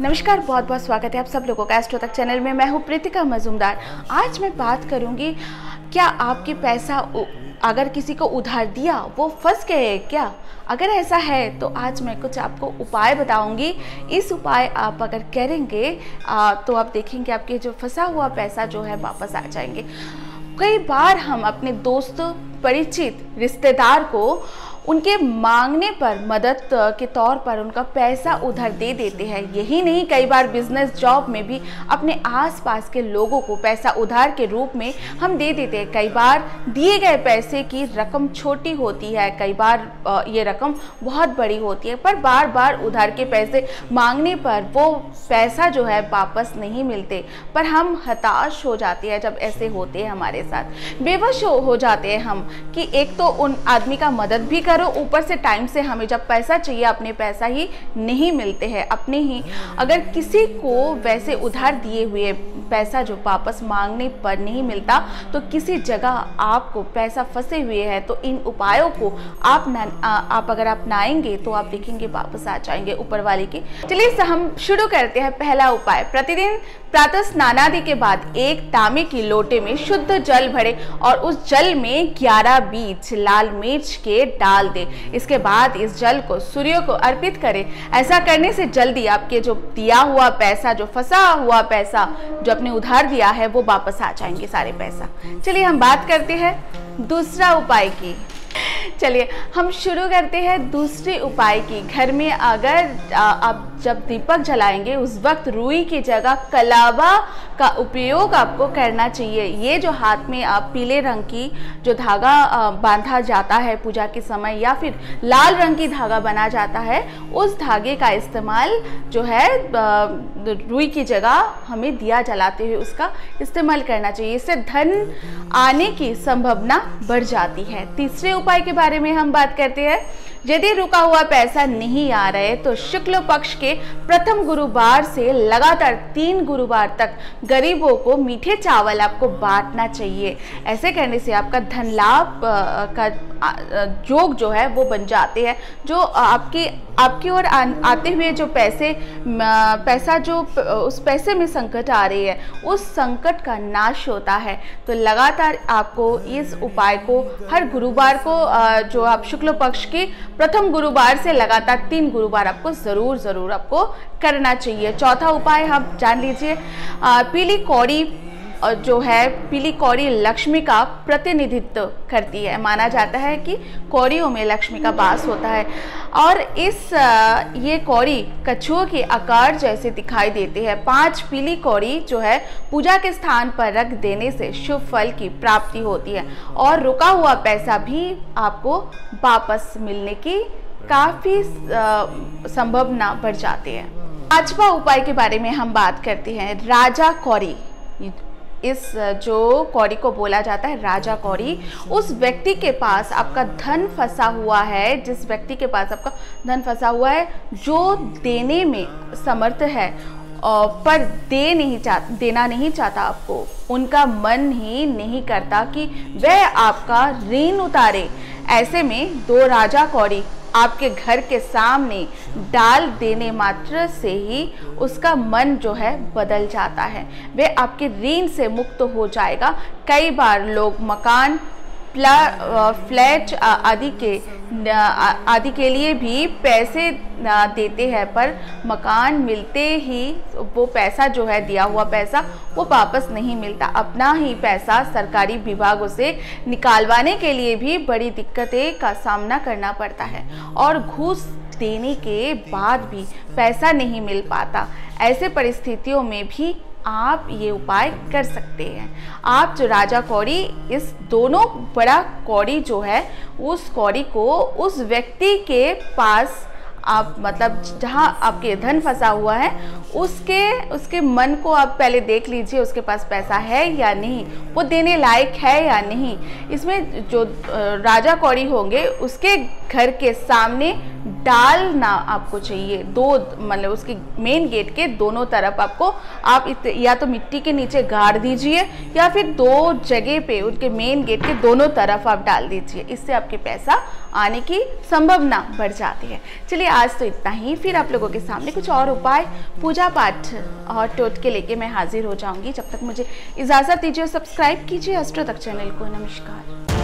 नमस्कार, बहुत बहुत स्वागत है आप सब लोगों का एस्ट्रो तक चैनल में। मैं हूँ प्रीतिका मजूमदार। आज मैं बात करूँगी, क्या आपके पैसा अगर किसी को उधार दिया वो फंस गए क्या? अगर ऐसा है तो आज मैं कुछ आपको उपाय बताऊंगी। इस उपाय आप अगर करेंगे तो आप देखेंगे आपके जो फंसा हुआ पैसा जो है वापस आ जाएंगे। कई बार हम अपने दोस्त, परिचित, रिश्तेदार को उनके मांगने पर मदद के तौर पर उनका पैसा उधार दे देते हैं। यही नहीं, कई बार बिजनेस जॉब में भी अपने आसपास के लोगों को पैसा उधार के रूप में हम दे देते हैं। कई बार दिए गए पैसे की रकम छोटी होती है, कई बार ये रकम बहुत बड़ी होती है, पर बार बार उधार के पैसे मांगने पर वो पैसा जो है वापस नहीं मिलते, पर हम हताश हो जाते हैं जब ऐसे होते हैं हमारे साथ। बेवश हो जाते हैं हम कि एक तो उन आदमी का मदद भी करो, ऊपर से टाइम से हमें जब पैसा चाहिए अपने पैसा ही नहीं मिलते हैं अपने ही। अगर किसी को वैसे उधार दिए हुए पैसा जो वापस मांगने पर नहीं मिलता तो किसी जगह आपको पैसा फंसे हुए हैं, तो इन उपायों को आप अगर अपनाएंगे तो आप देखेंगे वापस आ जाएंगे ऊपर वाले की। चलिए हम शुरू करते हैं। पहला उपाय, प्रतिदिन प्रातः स्नानादि के बाद एक तांबे की लोटे में शुद्ध जल भरे और उस जल में 11 बीज लाल मिर्च के डाल दे। इसके बाद इस जल को सूर्य को अर्पित करें। ऐसा करने से जल्दी आपके जो दिया हुआ पैसा, जो फंसा हुआ पैसा जो आपने उधार दिया है, वो वापस आ जाएंगे सारे पैसा। चलिए हम बात करते हैं दूसरा उपाय की। चलिए हम शुरू करते हैं दूसरे उपाय की। घर में अगर आप जब दीपक जलाएंगे उस वक्त रुई की जगह कलावा का उपयोग आपको करना चाहिए। ये जो हाथ में आप पीले रंग की जो धागा बांधा जाता है पूजा के समय, या फिर लाल रंग की धागा बना जाता है, उस धागे का इस्तेमाल जो है रुई की जगह हमें दिया जलाते हुए उसका इस्तेमाल करना चाहिए। इससे धन आने की संभावना बढ़ जाती है। तीसरे उपाय के बारे में हम बात करते हैं। यदि रुका हुआ पैसा नहीं आ रहे तो शुक्ल पक्ष के प्रथम गुरुवार से लगातार 3 गुरुवार तक गरीबों को मीठे चावल आपको बांटना चाहिए। ऐसे करने से आपका धन लाभ का योग जो है वो बन जाते हैं। जो आपकी ओर आते हुए जो पैसा जो उस पैसे में संकट आ रही है, उस संकट का नाश होता है। तो लगातार आपको इस उपाय को हर गुरुवार को जो आप शुक्ल पक्ष की प्रथम गुरुवार से लगातार 3 गुरुवार आपको जरूर आपको करना चाहिए। चौथा उपाय हम जान लीजिए। पीली कौड़ी जो है, पीली कौड़ी लक्ष्मी का प्रतिनिधित्व करती है। माना जाता है कि कौड़ियों में लक्ष्मी का वास होता है और ये कौड़ी कछुओं के आकार जैसे दिखाई देते हैं। 5 पीली कौड़ी जो है पूजा के स्थान पर रख देने से शुभ फल की प्राप्ति होती है और रुका हुआ पैसा भी आपको वापस मिलने की काफ़ी संभावना बढ़ जाती है। 5वां उपाय के बारे में हम बात करते हैं। राजा कौड़ी, इस जो कौड़ी को बोला जाता है राजा कौड़ी, उस व्यक्ति के पास आपका धन फंसा हुआ है, जिस व्यक्ति के पास आपका धन फंसा हुआ है, जो देने में समर्थ है पर देना नहीं चाहता आपको, उनका मन ही नहीं करता कि वह आपका ऋण उतारे। ऐसे में 2 राजा कौड़ी आपके घर के सामने डाल देने मात्र से ही उसका मन जो है बदल जाता है, वे आपके ऋण से मुक्त हो जाएगा। कई बार लोग मकान, फ्लैट आदि के लिए भी पैसे देते हैं, पर मकान मिलते ही वो पैसा जो है, दिया हुआ पैसा, वो वापस नहीं मिलता। अपना ही पैसा सरकारी विभागों से निकालवाने के लिए भी बड़ी दिक्कतें का सामना करना पड़ता है और घूस देने के बाद भी पैसा नहीं मिल पाता। ऐसे परिस्थितियों में भी आप ये उपाय कर सकते हैं। आप जो राजा कौड़ी, इस दोनों बड़ा कौड़ी जो है, उस कौड़ी को उस व्यक्ति के पास आप मतलब जहाँ आपके धन फंसा हुआ है उसके मन को आप पहले देख लीजिए, उसके पास पैसा है या नहीं, वो देने लायक है या नहीं। इसमें जो राजा कौड़ी होंगे उसके घर के सामने डालना आपको चाहिए। दो मतलब उसके मेन गेट के दोनों तरफ आपको आप या तो मिट्टी के नीचे गाड़ दीजिए या फिर दो जगह पे उनके मेन गेट के दोनों तरफ आप डाल दीजिए। इससे आपके पैसा आने की संभावना बढ़ जाती है। चलिए आज तो इतना ही, फिर आप लोगों के सामने कुछ और उपाय, पूजा पाठ और टोटके लेके मैं हाजिर हो जाऊंगी। जब तक मुझे इजाज़त दीजिए, सब्सक्राइब कीजिए एस्ट्रो तक चैनल को। नमस्कार।